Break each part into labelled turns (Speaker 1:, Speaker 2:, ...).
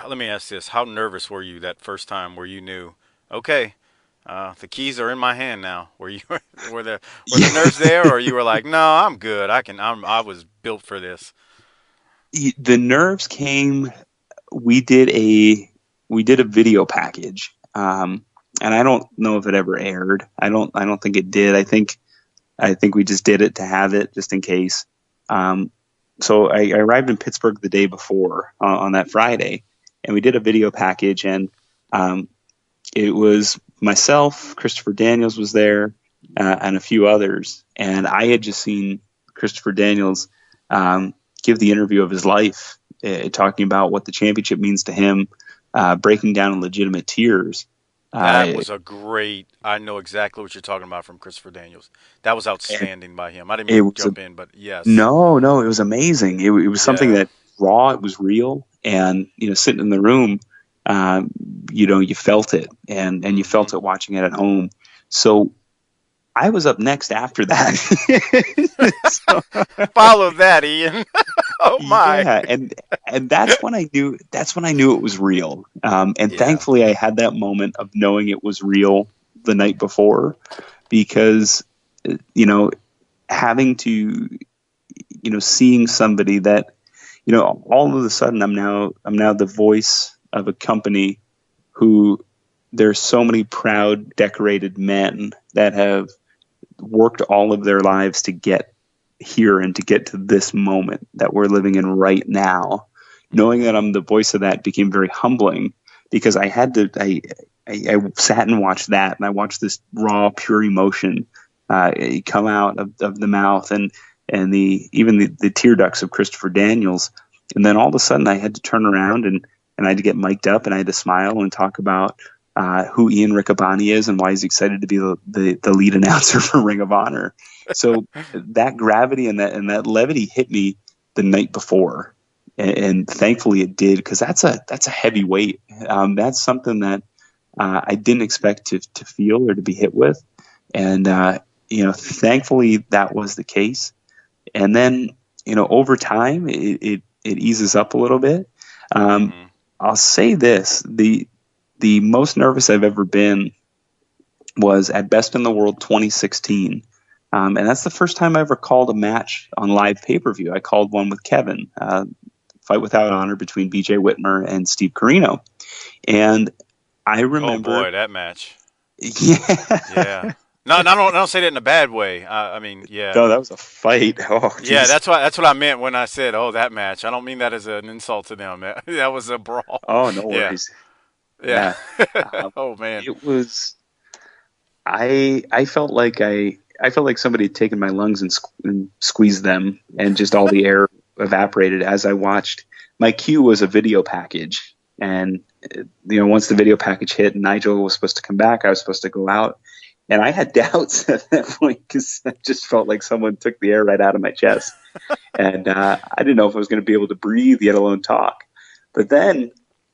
Speaker 1: let me ask this: how nervous were you that first time where you knew, okay, the keys are in my hand now? Were you were the
Speaker 2: Yeah.
Speaker 1: nerves there, or you were like, no, I'm good. I was built for this.
Speaker 2: The nerves came. We did a we did a video package, and I don't know if it ever aired. I don't think it did. I think we just did it to have it just in case. Um, so I arrived in Pittsburgh the day before on that Friday, and we did a video package, and um, it was myself, Christopher Daniels was there, and a few others. And I had just seen Christopher Daniels give the interview of his life, talking about what the championship means to him, breaking down in legitimate tears.
Speaker 1: That
Speaker 2: Uh,
Speaker 1: was a great. I know exactly what you're talking about from Christopher Daniels. That was
Speaker 2: and
Speaker 1: outstanding by him. I didn't
Speaker 2: it
Speaker 1: mean to
Speaker 2: was a
Speaker 1: jump in, but yes,
Speaker 2: no, no, it was amazing. It was something
Speaker 1: yeah.
Speaker 2: that raw, it was real, and sitting in the room, um, you felt it, and you
Speaker 1: Hmm.
Speaker 2: felt it watching it at home. So I was up next after that. So,
Speaker 1: Follow that, Ian. Oh my.
Speaker 2: yeah, and that's when I knew it was real. And
Speaker 1: Yeah.
Speaker 2: thankfully, I had that moment of knowing it was real the night before, because you know having to seeing somebody that all of a sudden I'm now the voice of a company who there's so many proud decorated men that have worked all of their lives to get here and to get to this moment that we're living in right now. Knowing that
Speaker 1: Hmm.
Speaker 2: I'm the voice of that became very humbling, because I sat and watched that, and I watched this raw, pure emotion come out of the mouth, and the tear ducts of Christopher Daniels. And then all of a sudden I had to turn around, and I had to get mic'd up, and I had to smile and talk about who Ian Riccaboni is and why he's excited to be the lead announcer for Ring of Honor. So that gravity and that levity hit me the night before, and thankfully it did, because that's a heavy weight. That's something that I didn't expect to feel or to be hit with, and thankfully that was the case. And then over time it eases up a little bit. Um,
Speaker 1: Hmm.
Speaker 2: I'll say this: the most nervous I've ever been was at Best in the World 2016. And that's the first time I ever called a match on live pay per view. I called one with Kevin, Fight Without Honor between BJ Whitmer and Steve Carino. And I
Speaker 1: Oh
Speaker 2: remember,
Speaker 1: boy, that match.
Speaker 2: yeah,
Speaker 1: Yeah. No, no, I don't say that in a bad way. I mean, yeah,
Speaker 2: no, that was a fight. Oh,
Speaker 1: yeah.
Speaker 2: geez.
Speaker 1: That's what I meant when I said, "Oh, that match." I don't mean that as an insult to them. That was a brawl.
Speaker 2: Oh, no
Speaker 1: Yeah,
Speaker 2: worries.
Speaker 1: yeah.
Speaker 2: Yeah. Um,
Speaker 1: Oh man.
Speaker 2: it was, I felt like I felt like somebody had taken my lungs and squeezed them, and just all the air evaporated as I watched. My cue was a video package, and once the video package hit, Nigel was supposed to come back. I was supposed to go out, and I had doubts at that point, because I just felt like someone took the air right out of my chest, and I didn't know if I was going to be able to breathe, yet alone talk. But then,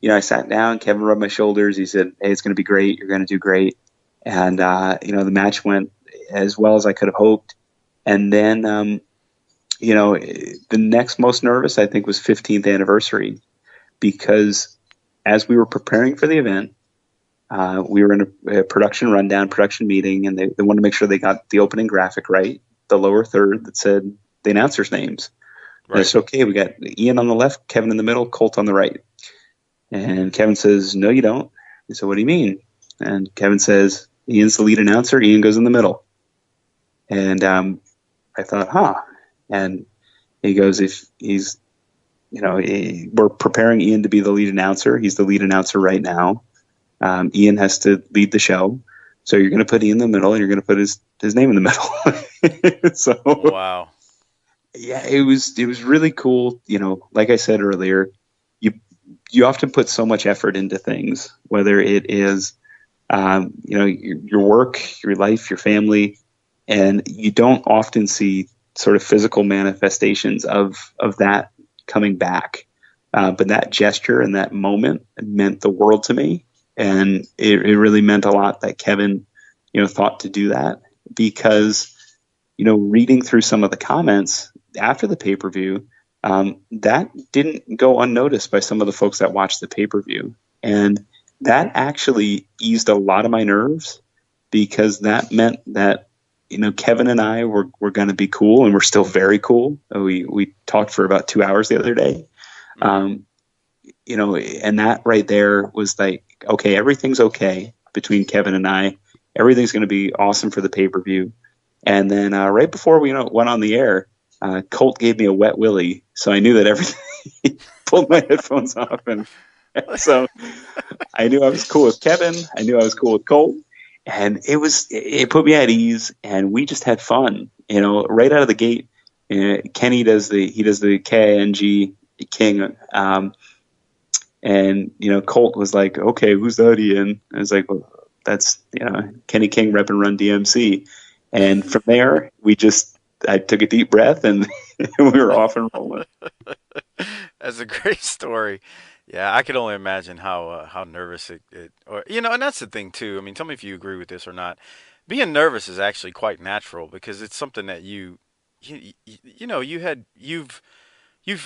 Speaker 2: I sat down. Kevin rubbed my shoulders. He said, "Hey, it's going to be great. You're going to do great." And the match went as well as I could have hoped. And then, the next most nervous I think was 15th anniversary, because as we were preparing for the event, we were in a production rundown, production meeting, and they wanted to make sure they got the opening graphic right, the lower third that said the announcers' names. And I
Speaker 1: Right.
Speaker 2: said, okay, we got Ian on the left, Kevin in the middle, Colt on the right. And Kevin says, no, you don't. I said, what do you mean? And Kevin says, Ian's the lead announcer. Ian goes in the middle. And I thought, huh. And he goes, if he's, we're preparing Ian to be the lead announcer. He's the lead announcer right now. Ian has to lead the show. So you're going to put Ian in the middle, and you're going to put his name in the middle. So
Speaker 1: Wow.
Speaker 2: yeah, it was really cool. Like I said earlier, you you often put so much effort into things, whether it is your work, your life, your family, and you don't often see sort of physical manifestations of that coming back. But that gesture and that moment meant the world to me, and it really meant a lot that Kevin, thought to do that, because reading through some of the comments after the pay per view, That didn't go unnoticed by some of the folks that watched the pay per view. And that actually eased a lot of my nerves because that meant that, Kevin and I were going to be cool, and we're still very cool. We talked for about 2 hours the other day.
Speaker 1: Mm-hmm.
Speaker 2: Um, and that right there was like, okay, everything's okay between Kevin and I. Everything's going to be awesome for the pay per view. And then right before we went on the air, Colt gave me a wet willy, so I knew that everything. Pulled my headphones off, and so I knew I was cool with Kevin. I knew I was cool with Colt, and it put me at ease, and we just had fun. Right out of the gate, Kenny does the KING King, and Colt was like, "Okay, who's that, Ian?" I was like, "Well, that's Kenny King repping Run DMC," and from there I took a deep breath and we were off and rolling.
Speaker 1: That's a great story. Yeah, I could only imagine how nervous it or and that's the thing too. I mean, tell me if you agree with this or not. Being nervous is actually quite natural because it's something that you've I don't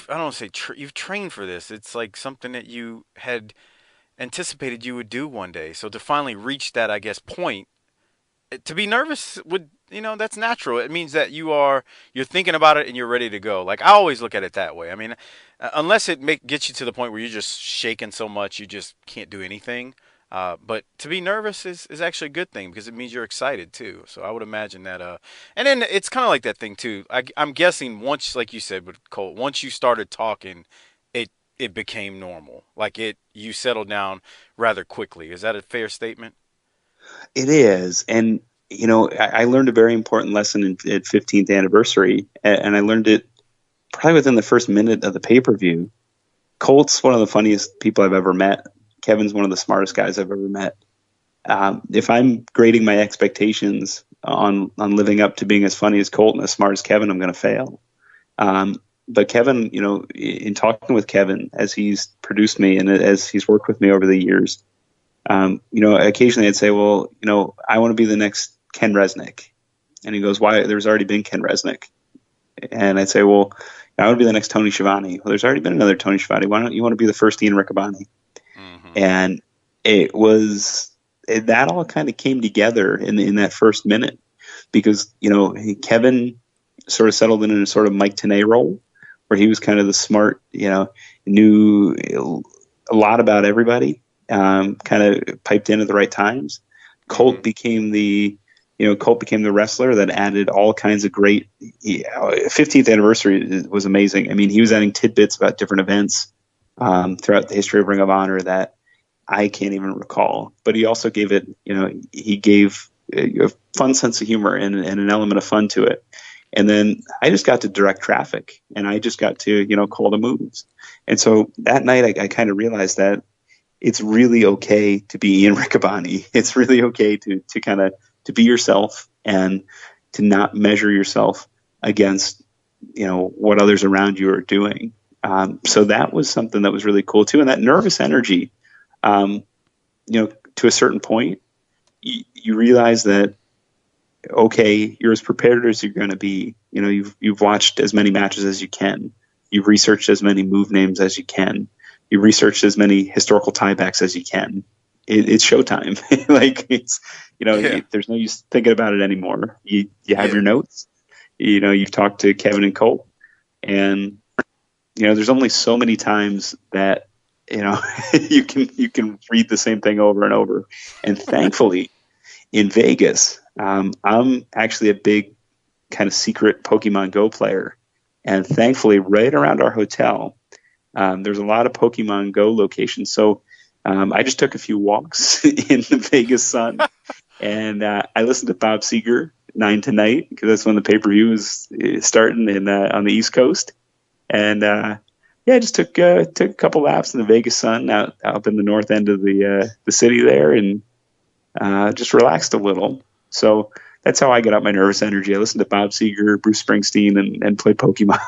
Speaker 1: want to say you've trained for this. It's like something that you had anticipated you would do one day. So to finally reach that, I guess, point, to be nervous would that's natural. It means that you're thinking about it and you're ready to go. Like I always look at it that way. I mean, unless gets you to the point where you're just shaking so much you just can't do anything. But to be nervous is actually a good thing because it means you're excited too. So I would imagine that. And then it's kind of like that thing too. I'm guessing once, like you said with Colt, once you started talking, it became normal. Like you settled down rather quickly. Is that a fair statement?
Speaker 2: It is, and I learned a very important lesson at 15th anniversary, and I learned it probably within the first minute of the pay per view. Colt's one of the funniest people I've ever met. Kevin's one of the smartest guys I've ever met. If I'm grading my expectations on living up to being as funny as Colt and as smart as Kevin, I'm going to fail. But Kevin, in talking with Kevin as he's produced me and as he's worked with me over the years, occasionally I'd say, well, I want to be the next Ken Resnick. And he goes, why? There's already been Ken Resnick. And I'd say, well, I want to be the next Tony Schiavone. Well, there's already been another Tony Schiavone. Why don't you want to be the first Ian Riccaboni?
Speaker 1: Mm-hmm.
Speaker 2: And that all kind of came together in that first minute because, Kevin sort of settled in a sort of Mike Tenay role where he was kind of the smart, knew a lot about everybody, kind of piped in at the right times.
Speaker 1: Mm-hmm.
Speaker 2: Colt became the wrestler that added all kinds of great. 15th anniversary was amazing. I mean, he was adding tidbits about different events throughout the history of Ring of Honor that I can't even recall. But he also gave it, he gave a fun sense of humor and an element of fun to it. And then I just got to direct traffic, and I just got to, call the moves. And so that night, I kind of realized that it's really okay to be Ian Riccaboni. It's really okay to kind of to be yourself and to not measure yourself against what others around you are doing. So that was something that was really cool too. And that nervous energy, to a certain point, you realize that okay, you're as prepared as you're going to be. You've watched as many matches as you can. You've researched as many move names as you can. You researched as many historical tiebacks as you can. It's showtime. Like
Speaker 1: Yeah.
Speaker 2: there's no use thinking about it anymore. You have
Speaker 1: Yeah.
Speaker 2: your notes. You've talked to Kevin and Colt, and there's only so many times that you can read the same thing over and over. And thankfully, in Vegas, I'm actually a big kind of secret Pokemon Go player, and thankfully, right around our hotel, there's a lot of Pokemon Go locations. So I just took a few walks in the Vegas sun, and I listened to Bob Seger 9 to Night because that's when the pay per view is starting on the East Coast. And yeah, I just took a couple laps in the Vegas sun out up in the north end of the city there, and just relaxed a little. So that's how I get out my nervous energy. I listen to Bob Seger, Bruce Springsteen, and play Pokemon.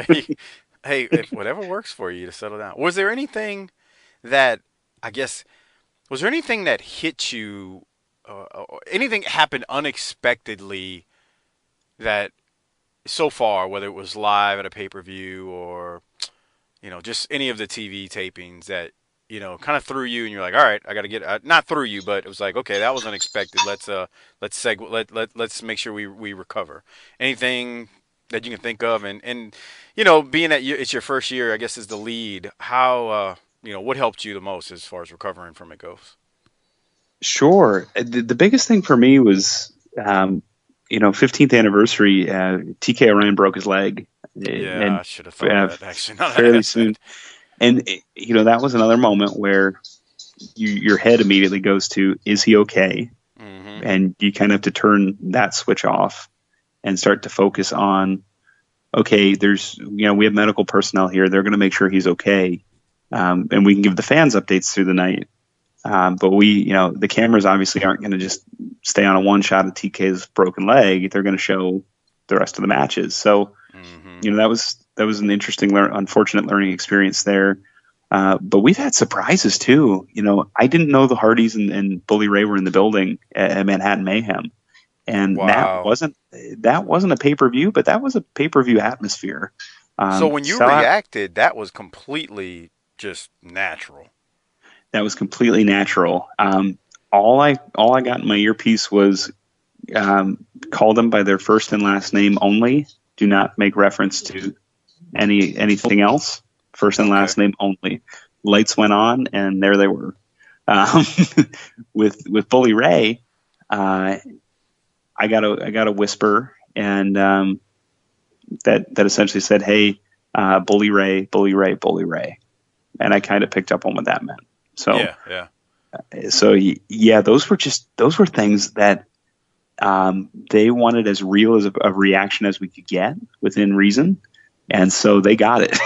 Speaker 1: Hey, hey, if whatever works for you to settle down. Was there anything that I guess was there anything that hit you, or anything happened unexpectedly that so far, whether it was live at a pay per view or just any of the TV tapings that kind of threw you, and you're like, all right, I got to get not through you, but it was like, okay, that was unexpected. Let's make sure we recover. Anything that you can think of, and being that it's your first year, I guess is the lead. How what helped you the most as far as recovering from it goes?
Speaker 2: Sure. The biggest thing for me was, 15th anniversary. TK Orion broke his leg,
Speaker 1: Yeah,
Speaker 2: and
Speaker 1: I should have thought of that actually. Now that I
Speaker 2: fairly
Speaker 1: asked that.
Speaker 2: soon. And that was another moment where your head immediately goes to, is he okay?
Speaker 1: Hmm.
Speaker 2: And you kind of have to turn that switch off and start to focus on, okay, we have medical personnel here. They're going to make sure he's okay. And we can give the fans updates through the night. But the cameras obviously aren't going to just stay on a one shot of TK's broken leg. They're going to show the rest of the matches. So,
Speaker 1: Hmm.
Speaker 2: that was an interesting, unfortunate learning experience there. But we've had surprises too. I didn't know the Hardys and Bully Ray were in the building at Manhattan Mayhem, and
Speaker 1: Wow.
Speaker 2: that wasn't a pay per view, but that was a pay per view atmosphere.
Speaker 1: So when you
Speaker 2: So
Speaker 1: reacted, that was completely just natural.
Speaker 2: that was completely natural. All I got in my earpiece was, call them by their first and last name only. Do not make reference to anything else. First and
Speaker 1: Okay.
Speaker 2: last name only. Lights went on, and there they were. Um, with Bully Ray, uh, I got a whisper, and that essentially said, "Hey, Bully Ray, Bully Ray, Bully Ray," and I kind of picked up on what that meant. So
Speaker 1: Yeah, yeah.
Speaker 2: yeah, those were things that, they wanted as real as a reaction as we could get within reason, and so they got it.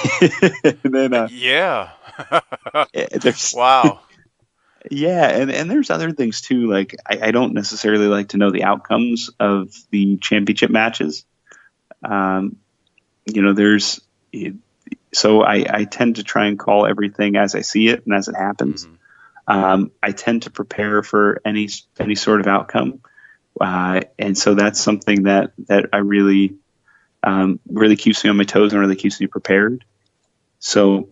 Speaker 2: And then
Speaker 1: Yeah.
Speaker 2: there's
Speaker 1: Wow.
Speaker 2: yeah, and there's other things too. Like, I don't necessarily like to know the outcomes of the championship matches. Um, there's so I tend to try and call everything as I see it and as it happens.
Speaker 1: Hmm.
Speaker 2: I tend to prepare for any sort of outcome, and so that's something that I really keeps me on my toes and really keeps me prepared. So,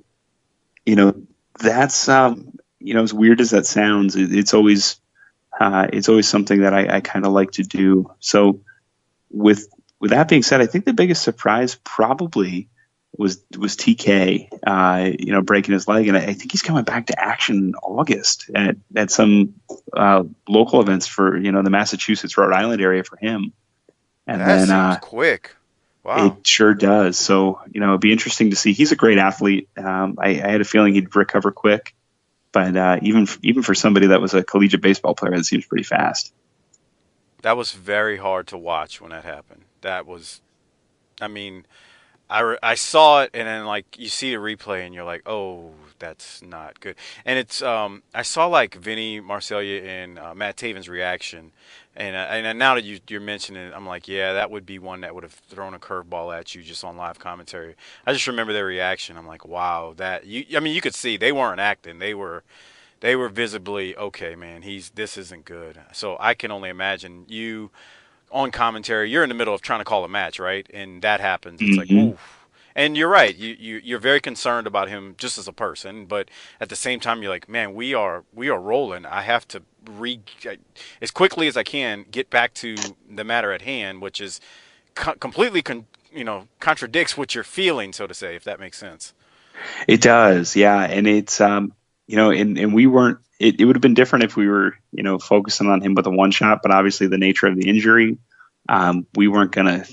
Speaker 2: you know that's, as weird as that sounds, it's always something that I kind of like to do. So, with with that being said, I think the biggest surprise probably was TK, breaking his leg, and I think he's coming back to action in August at some local events for the Massachusetts Rhode Island area for him, and
Speaker 1: That
Speaker 2: then
Speaker 1: seems quick. Wow.
Speaker 2: it sure does. So, it'd be interesting to see. He's a great athlete. I had a feeling he'd recover quick, but even for somebody that was a collegiate baseball player, that seems pretty fast.
Speaker 1: That was very hard to watch when that happened. That was, I mean, I saw it and then like you see the replay and you're like, oh, that's not good. And it's I saw like Vinny Marcellia and Matt Taven's reaction, and now that you're mentioning it, I'm like, yeah, that would be one that would have thrown a curveball at you just on live commentary. I just remember their reaction. I'm like, wow, that you. I mean, you could see they weren't acting. They were visibly okay, man. This isn't good. So I can only imagine you on commentary, you're in the middle of trying to call a match, right? And that happens. It's like,
Speaker 2: Hmm.
Speaker 1: woo. And you're right. You're very concerned about him just as a person, but at the same time, you're like, man, we are rolling. I have to as quickly as I can get back to the matter at hand, which is completely contradicts what you're feeling, so to say, if that makes sense.
Speaker 2: It does, yeah, and it's, and we weren't. It would have been different if we were, focusing on him with a one shot, but obviously the nature of the injury, we weren't gonna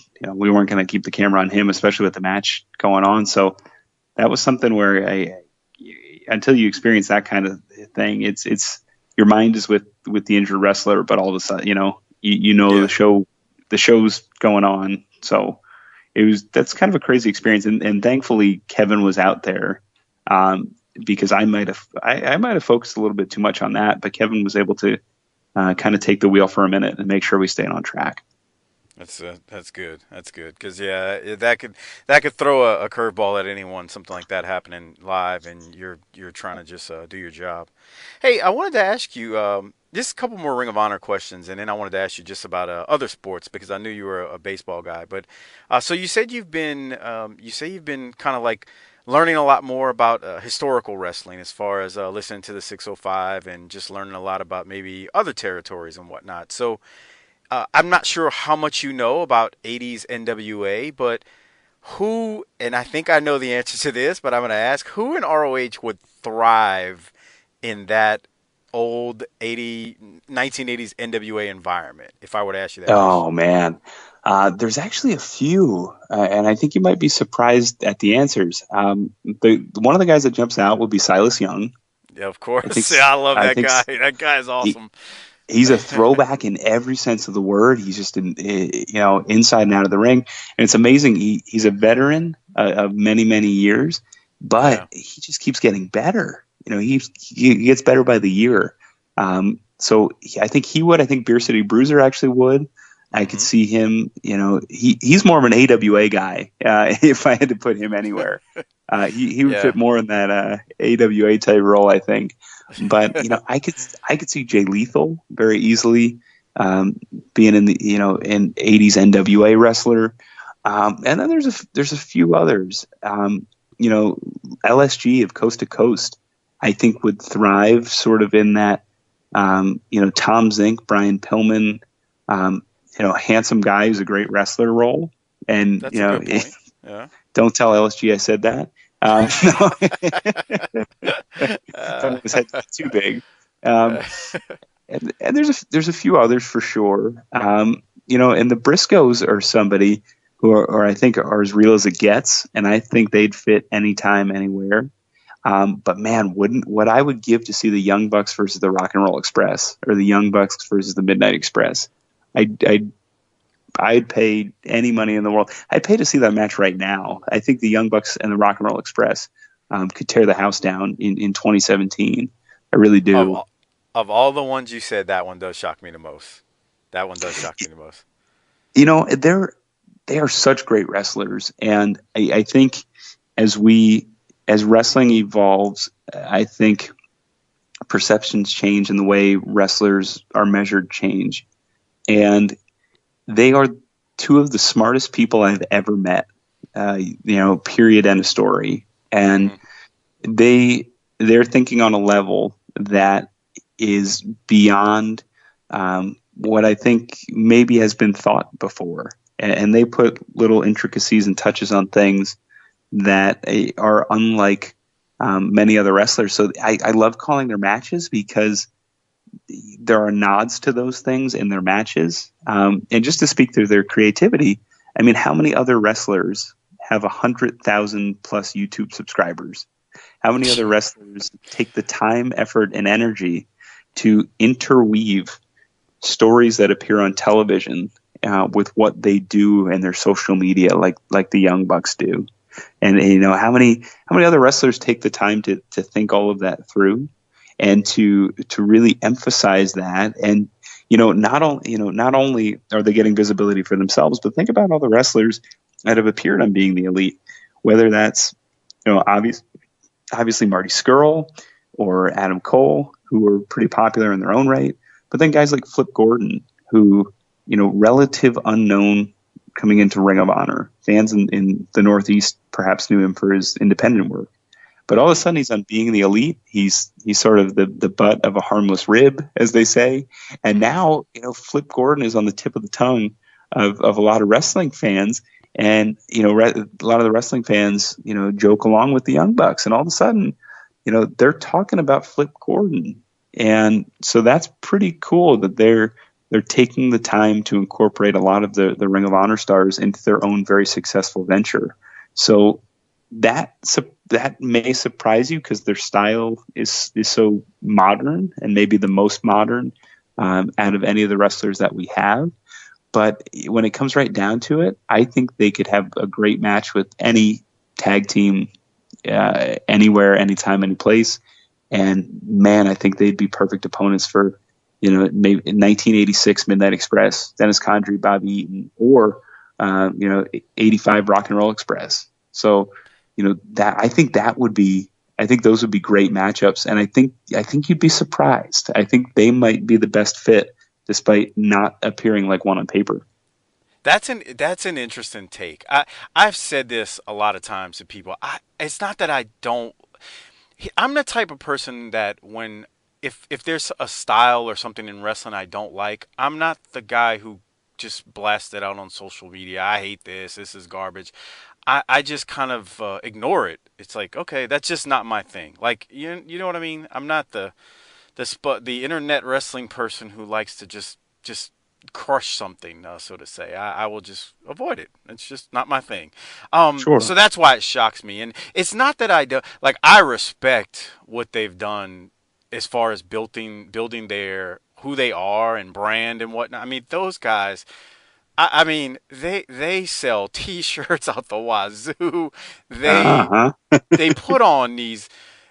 Speaker 2: keep the camera on him, especially with the match going on. So that was something where until you experience that kind of thing, it's your mind is with the injured wrestler, but all of a sudden,
Speaker 1: Yeah,
Speaker 2: the show's going on. So that's kind of a crazy experience, and thankfully Kevin was out there, because I might have focused a little bit too much on that, but Kevin was able to kind of take the wheel for a minute and make sure we stayed on track.
Speaker 1: that's good. That's good because yeah, that could throw a curveball at anyone. Something like that happening live, and you're trying to just do your job. Hey, I wanted to ask you. Just a couple more Ring of Honor questions, and then I wanted to ask you just about other sports because I knew you were a baseball guy. But so you said you say you've been kind of like learning a lot more about historical wrestling, as far as listening to the 605 and just learning a lot about maybe other territories and whatnot. So I'm not sure how much you know about 80s NWA, but who, and I think I know the answer to this, but I'm going to ask who in ROH would thrive in that old 1980s NWA environment, if I were to ask you that question?
Speaker 2: Oh man, there's actually a few, and I think you might be surprised at the answers. The one of the guys that jumps out would be Silas Young.
Speaker 1: Yeah, of
Speaker 2: I think
Speaker 1: course. Yeah, I love
Speaker 2: I
Speaker 1: that
Speaker 2: think
Speaker 1: guy. That guy is
Speaker 2: he,
Speaker 1: awesome.
Speaker 2: he's a throwback in every sense of the word. He's just inside and out of the ring, and it's amazing. He's a veteran of many years, but
Speaker 1: Yeah.
Speaker 2: he just keeps getting better. He gets better by the year. I think he would. I think Beer City Bruiser actually would. I could
Speaker 1: Hmm.
Speaker 2: see him. He's more of an AWA guy. If I had to put him anywhere, he would
Speaker 1: Yeah.
Speaker 2: fit more in that AWA type role, I think. But I could see Jay Lethal very easily um, being in the in '80s NWA wrestler. And then there's a few others. LSG of Coast to Coast, I think would thrive sort of in that. Tom Zink, Brian Pillman, handsome guy who's a great wrestler role. And,
Speaker 1: That's a good point. Yeah.
Speaker 2: don't tell LSG I said that. Don't
Speaker 1: uh,
Speaker 2: want his head to get too big. Um, and there's a few others for sure. And the Briscoes are somebody who are I think are as real as it gets, and I think they'd fit anytime, anywhere. But man, wouldn't what I would give to see the Young Bucks versus the Rock and Roll Express, or the Young Bucks versus the Midnight Express. I'd pay any money in the world. I'd pay to see that match right now. I think the Young Bucks and the Rock and Roll Express could tear the house down in 2017. I really
Speaker 1: of
Speaker 2: do.
Speaker 1: of all the ones you said, that one does shock me the most. That one does shock me the most.
Speaker 2: They are such great wrestlers, and I think as we as wrestling evolves, I think perceptions change and the way wrestlers are measured change. And they are two of the smartest people I've ever met. Period. End of story. And
Speaker 1: Hmm.
Speaker 2: they're thinking on a level that is beyond what I think maybe has been thought before. And they put little intricacies and touches on things that are unlike many other wrestlers. So I love calling their matches because there are nods to those things in their matches. And just to speak to their creativity, I mean, how many other wrestlers have 100,000 plus YouTube subscribers? How many other wrestlers take the time, effort, and energy to interweave stories that appear on television with what they do in their social media, like the Young Bucks do? And how many other wrestlers take the time to think all of that through and to really emphasize that? And not only are they getting visibility for themselves, but think about all the wrestlers that have appeared on Being the Elite, whether that's obviously Marty Skrull or Adam Cole, who were pretty popular in their own right, but then guys like Flip Gordon, who relative unknown coming into Ring of Honor. Fans in the Northeast perhaps knew him for his independent work. But all of a
Speaker 1: Hmm.
Speaker 2: sudden, he's on Being the Elite. He's sort of the butt of a harmless rib, as they say. And
Speaker 1: Hmm.
Speaker 2: now, Flip Gordon is on the tip of the tongue of a lot of wrestling fans. And, a lot of the wrestling fans, joke along with the Young Bucks. And all of a sudden, they're talking about Flip Gordon. And so that's pretty cool that they're taking the time to incorporate a lot of the Ring of Honor stars into their own very successful venture. So that that may surprise you because their style is so modern, and maybe the most modern out of any of the wrestlers that we have. But when it comes right down to it, I think they could have a great match with any tag team, anywhere, anytime, any place. And man, I think they'd be perfect opponents for, maybe 1986 Midnight Express, Dennis Condrey, Bobby Eaton, or 85 Rock and Roll Express. So, that I think that would be I think those would be great matchups, and I think you'd be surprised. I think they might be the best fit, despite not appearing like one on paper.
Speaker 1: That's an interesting take. I've said this a lot of times to people. It's not that I don't. I'm the type of person that when if there's a style or something in wrestling I don't like, I'm not the guy who just blasts it out on social media. I hate this. This is garbage. I just kind of ignore it. It's like, okay, that's just not my thing. Like, you know what I mean? I'm not the internet wrestling person who likes to just crush something, so to say. I will just avoid it. It's just not my thing. So
Speaker 2: Sure.
Speaker 1: that's why it shocks me. And it's not that I do like I respect what they've done as far as building their who they are and brand and whatnot. I mean, those guys. I mean, they sell T-shirts out the wazoo. They
Speaker 2: Uh-huh.
Speaker 1: they put on these.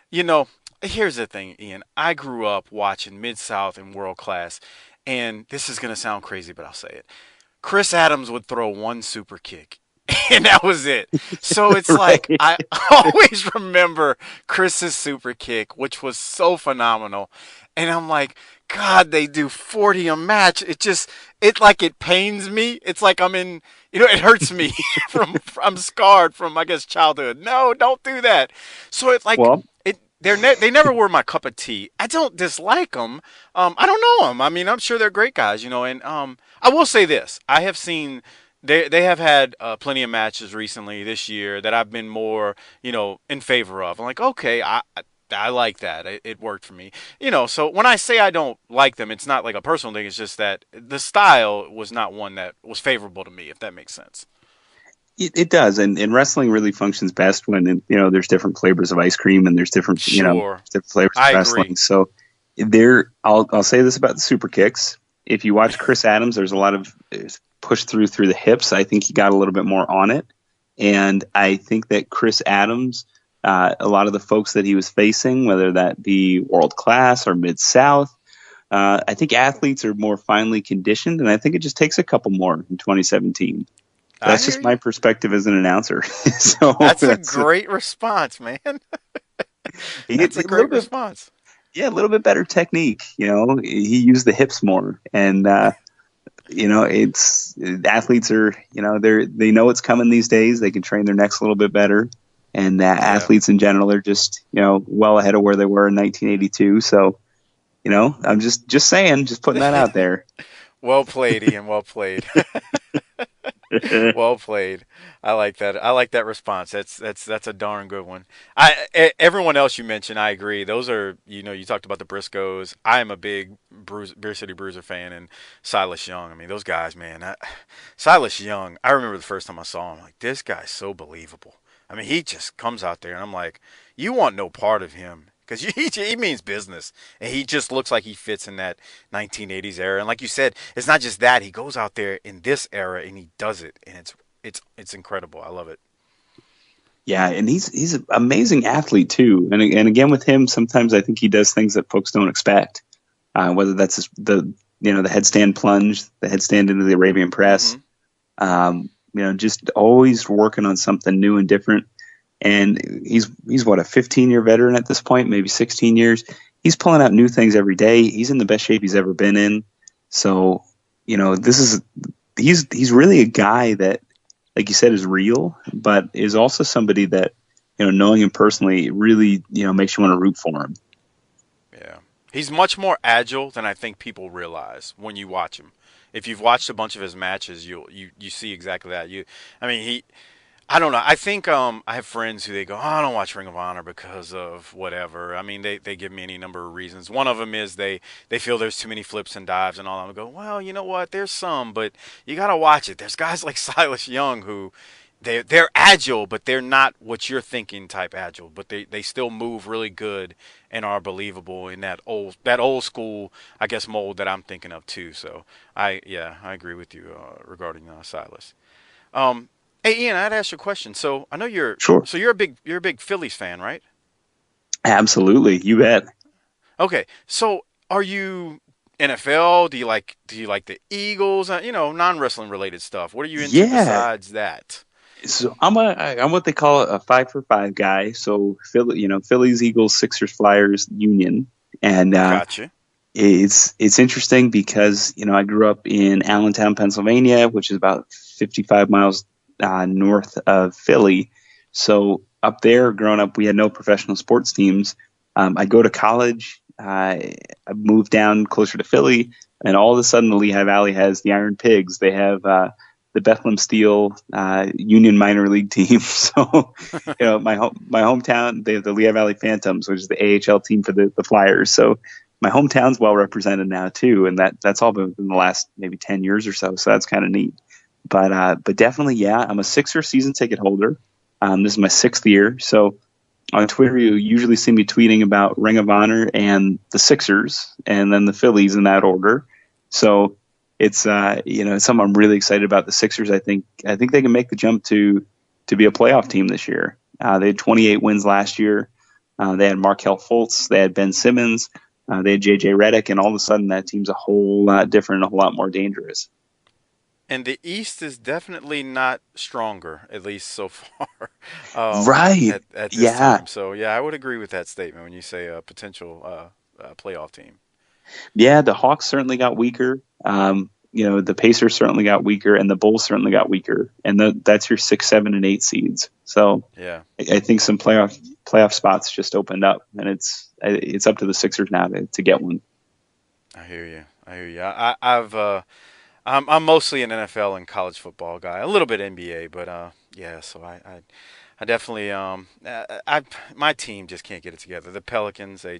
Speaker 1: You know, here's the thing, Ian. I grew up watching Mid South and World Class, and this is gonna sound crazy, but I'll say it. Chris Adams would throw one super kick, and that was it. So it's like
Speaker 2: Right.
Speaker 1: I always remember Chris's super kick, which was so phenomenal, and I'm like, God, they do 40 a match. It like it pains me. It's like I'm in, it hurts me I'm scarred from I guess childhood. No, don't do that. So it's like
Speaker 2: Well,
Speaker 1: they never were my cup of tea. I don't dislike them. I don't know them. I mean, I'm sure they're great guys, and I will say this: I have seen they have had plenty of matches recently this year that I've been more in favor of. I'm like, okay, I like that. It worked for me. So when I say I don't like them, it's not like a personal thing. It's just that the style was not one that was favorable to me, if that makes sense.
Speaker 2: it does, and wrestling really functions best when there's different flavors of ice cream and there's different
Speaker 1: Sure.
Speaker 2: different flavors of
Speaker 1: I agree.
Speaker 2: wrestling. So I'll say this about the super kicks. If you watch Chris Adams, there's a lot of push through the hips. I think he got a little bit more on it, and I think that Chris Adams, a lot of the folks that he was facing, whether that be world class or mid south. I think athletes are more finely conditioned, and I think it just takes a couple more in 2017.
Speaker 1: I
Speaker 2: That's
Speaker 1: hear
Speaker 2: just
Speaker 1: you.
Speaker 2: my perspective as an announcer. So
Speaker 1: That's a
Speaker 2: that's
Speaker 1: great response, man.
Speaker 2: he,
Speaker 1: That's a
Speaker 2: a little
Speaker 1: great
Speaker 2: bit,
Speaker 1: response.
Speaker 2: yeah, a little bit better technique. He used the hips more, and it's athletes are, they know what's coming these days. They can train their necks a little bit better, and
Speaker 1: Yeah.
Speaker 2: athletes in general are just well ahead of where they were in 1982. So I'm just saying, just putting that out there.
Speaker 1: Well played, Ian. Well played. Well played. I like that. I like that response. That's a darn good one. Everyone else you mentioned, I agree. Those are you talked about the Briscoes. I am a big Beer City Bruiser fan and Silas Young. I mean those guys, man. Silas Young. I remember the first time I saw him. Like this guy's so believable. I mean he just comes out there and I'm like, you want no part of him. Because he means business, and he just looks like he fits in that 1980s era. And like you said, it's not just that he goes out there in this era and he does it, and it's incredible. I love it.
Speaker 2: Yeah, and he's an amazing athlete too. And again with him, sometimes I think he does things that folks don't expect. Whether that's the headstand plunge, the headstand into the Arabian press.
Speaker 1: Hmm.
Speaker 2: Just always working on something new and different. And he's what, a 15-year veteran at this point, maybe 16 years. He's pulling out new things every day. He's in the best shape he's ever been in. So, this is he's really a guy that, like you said, is real, but is also somebody that, knowing him personally really, makes you want to root for him.
Speaker 1: Yeah, he's much more agile than I think people realize when you watch him. If you've watched a bunch of his matches, you see exactly that. I mean, I don't know. I think I have friends who they go, oh, I don't watch Ring of Honor because of whatever. I mean, they give me any number of reasons. One of them is they feel there's too many flips and dives and all. I go, well, you know what? There's some, but you got to watch it. There's guys like Silas Young who they're agile, but they're not what you're thinking type agile. But they still move really good and are believable in that old school I guess mold that I'm thinking of too. So I agree with you regarding Silas. Um, Hey Ian, I had to ask you a question. So I know
Speaker 2: Sure.
Speaker 1: you're a big Phillies fan, right?
Speaker 2: Absolutely. You bet.
Speaker 1: Okay, so are you NFL? Do you like the Eagles? Non wrestling related stuff. What are you into
Speaker 2: Yeah.
Speaker 1: besides that?
Speaker 2: So I'm what they call a 5 for 5 guy. So Philly, Phillies, Eagles, Sixers, Flyers, Union, and
Speaker 1: Gotcha.
Speaker 2: it's interesting because I grew up in Allentown, Pennsylvania, which is about 55 miles north of Philly. So up there, growing up, we had no professional sports teams. I go to college. I moved down closer to Philly, and all of a sudden, the Lehigh Valley has the Iron Pigs. They have the Bethlehem Steel Union minor league team. So, my hometown, they have the Lehigh Valley Phantoms, which is the AHL team for the Flyers. So my hometown's well represented now too, and that's all been in the last maybe 10 years or so. So that's kind of neat. But definitely, yeah, I'm a Sixer season ticket holder. This is my 6th year, so on Twitter you usually see me tweeting about Ring of Honor and the Sixers, and then the Phillies in that order. So it's something I'm really excited about. The Sixers, I think they can make the jump to be a playoff team this year. They had 28 wins last year. They had Markel Fultz, they had Ben Simmons, they had JJ Redick, and all of a sudden that team's a whole lot different, a whole lot more dangerous.
Speaker 1: And the East is definitely not stronger, at least so far,
Speaker 2: Right.
Speaker 1: at this
Speaker 2: Yeah.
Speaker 1: time. So yeah, I would agree with that statement when you say a potential playoff team.
Speaker 2: Yeah. The Hawks certainly got weaker. The Pacers certainly got weaker, and the Bulls certainly got weaker. And that's your 6, 7, and 8 seeds. So
Speaker 1: Yeah,
Speaker 2: I think some playoff spots just opened up, and it's up to the Sixers now to get one.
Speaker 1: I hear you. I hear you. I'm mostly an NFL and college football guy, a little bit NBA, but yeah. So I definitely my team just can't get it together. The Pelicans, I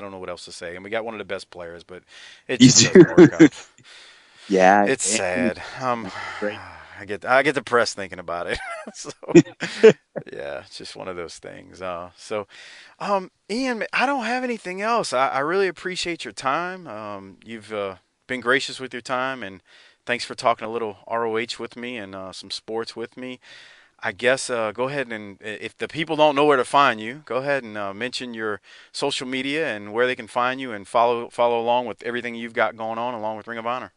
Speaker 1: don't know what else to say. And we got one of the best players, but it
Speaker 2: You
Speaker 1: just doesn't work
Speaker 2: do.
Speaker 1: out.
Speaker 2: Yeah.
Speaker 1: It's
Speaker 2: Anthony,
Speaker 1: sad.
Speaker 2: great.
Speaker 1: I get depressed thinking about it. So yeah, it's just one of those things. Ian, I don't have anything else. I really appreciate your time. You've been gracious with your time, and thanks for talking a little ROH with me and some sports with me. I guess go ahead and if the people don't know where to find you, go ahead and mention your social media and where they can find you and follow along with everything you've got going on along with Ring of Honor.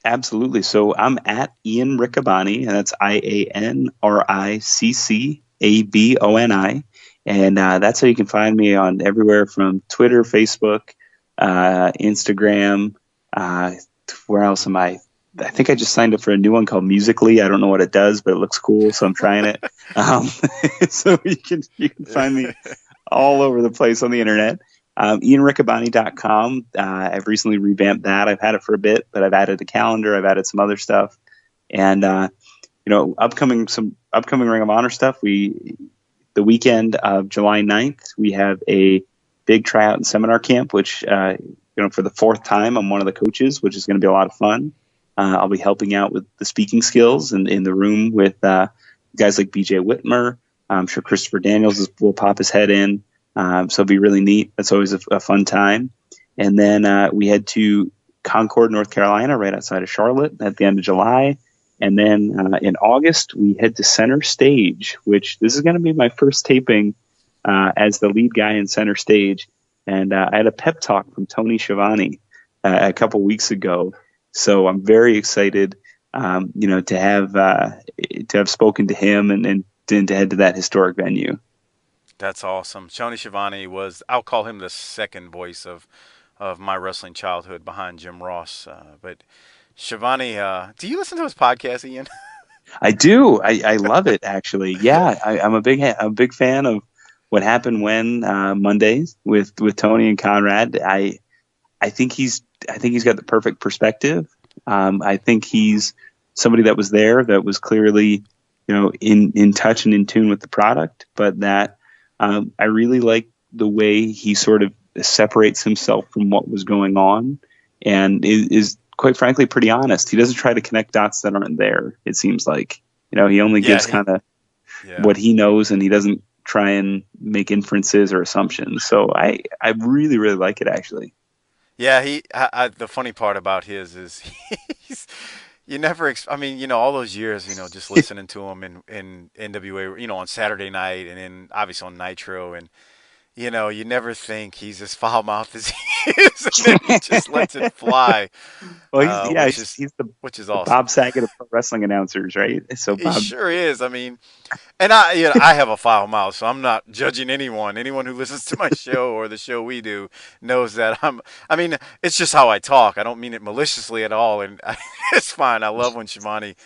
Speaker 2: Absolutely. So I'm at Ian Riccaboni, and that's IanRiccaboni. And that's how you can find me on everywhere from Twitter, Facebook, Instagram. Uh, where else am I? I think I just signed up for a new one called Musically. I don't know what it does, but it looks cool, so I'm trying it. Um, so you can find me all over the place on the internet. IanRiccaboni.com. I've recently revamped that. I've had it for a bit, but I've added a calendar. I've added some other stuff, and some upcoming Ring of Honor stuff. The weekend of July 9th, we have a big tryout and seminar camp, which for the 4th time, I'm one of the coaches, which is going to be a lot of fun. I'll be helping out with the speaking skills and in the room with guys like BJ Whitmer. I'm sure Christopher Daniels will pop his head in. So it'll be really neat. That's always a fun time. And then we head to Concord, North Carolina, right outside of Charlotte at the end of July. And then in August, we head to Center Stage, which this is going to be my first taping as the lead guy in Center Stage. And I had a pep talk from Tony Schiavone a couple weeks ago. So I'm very excited, to have spoken to him and to head to that historic venue.
Speaker 1: That's awesome. Tony Schiavone I'll call him the second voice of my wrestling childhood behind Jim Ross. But Schiavone, do you listen to his podcast, Ian?
Speaker 2: I do. I love it actually. Yeah, I'm a big fan of what happened when Mondays with Tony and Conrad. I think he's got the perfect perspective. I think he's somebody that was there that was clearly in touch and in tune with the product, but that I really like the way he sort of separates himself from what was going on and is quite frankly pretty honest. He doesn't try to connect dots that aren't there. It seems like he only
Speaker 1: Yeah,
Speaker 2: gives kind of
Speaker 1: yeah.
Speaker 2: what he knows, and he doesn't try and make inferences or assumptions. So I really really like it actually.
Speaker 1: Yeah, the funny part about his is he's you never I mean, all those years, just listening to him in NWA, on Saturday night and then obviously on Nitro, and you never think he's as foul mouthed as he is, and then he just lets it fly,
Speaker 2: Well, he's yeah,
Speaker 1: which
Speaker 2: he's,
Speaker 1: is
Speaker 2: he's
Speaker 1: which is
Speaker 2: the
Speaker 1: awesome.
Speaker 2: Bob Saget of pro wrestling announcers, right? So
Speaker 1: He
Speaker 2: Bob,
Speaker 1: sure is. I mean, and I have a foul mouth, so I'm not judging anyone. Anyone who listens to my show or the show we do knows that I mean, it's just how I talk. I don't mean it maliciously at all, and it's fine. I love when Shivani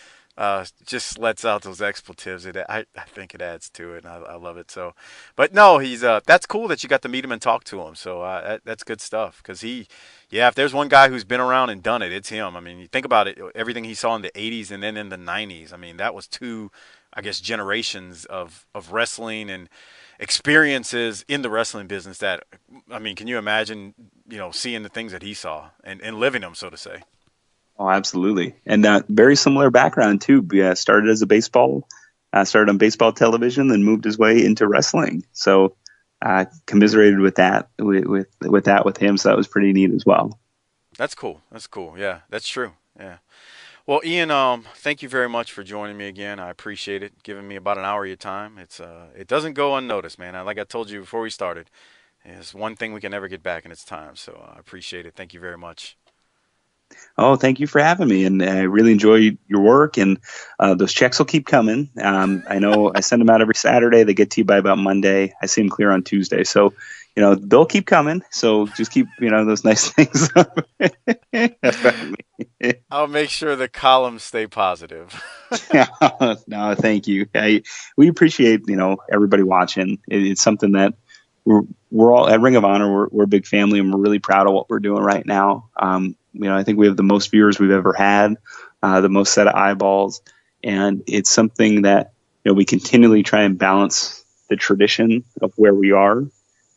Speaker 1: just lets out those expletives. I think it adds to it, and I love it. So, but no, he's that's cool that you got to meet him and talk to him. So that's good stuff because yeah, if there's one guy who's been around and done it, it's him. I mean, you think about it, everything he saw in the '80s and then in the '90s. I mean, that was two, I guess, generations of wrestling and experiences in the wrestling business. That, I mean, can you imagine, seeing the things that he saw and living them, so to say?
Speaker 2: oh, absolutely, and very similar background too. Started as a started on baseball television, then moved his way into wrestling. So commiserated with that with him. So that was pretty neat as well.
Speaker 1: That's cool. That's cool. Yeah, that's true. Yeah. Well, Ian, thank you very much for joining me again. I appreciate it, giving me about an hour of your time. It doesn't go unnoticed, man. Like I told you before we started, it's one thing we can never get back, and it's time. So I appreciate it. Thank you very much.
Speaker 2: Oh, thank you for having me, and I really enjoy your work. And those checks will keep coming. I know I send them out every Saturday. They get to you by about Monday. I see them clear on Tuesday, so they'll keep coming. So just keep those nice things up about me.
Speaker 1: I'll make sure the columns stay positive.
Speaker 2: Yeah, no, thank you. We appreciate everybody watching. It's something that we're we're all at Ring of Honor. We're a big family, and we're really proud of what we're doing right now. I think we have the most viewers we've ever had, the most set of eyeballs, and it's something that we continually try and balance the tradition of where we are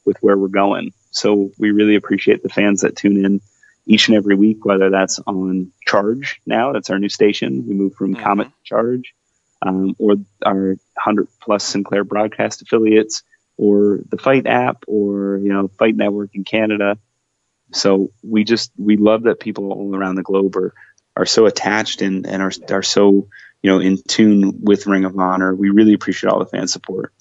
Speaker 2: with where we're going. So we really appreciate the fans that tune in each and every week, whether that's on Charge now, that's our new station. We moved from Comet
Speaker 1: Mm-hmm.
Speaker 2: to Charge, or our 100 plus Sinclair broadcast affiliates, or the Fight app, or Fight Network in Canada. So we love that people all around the globe are so attached and are so in tune with Ring of Honor. We really appreciate all the fan support.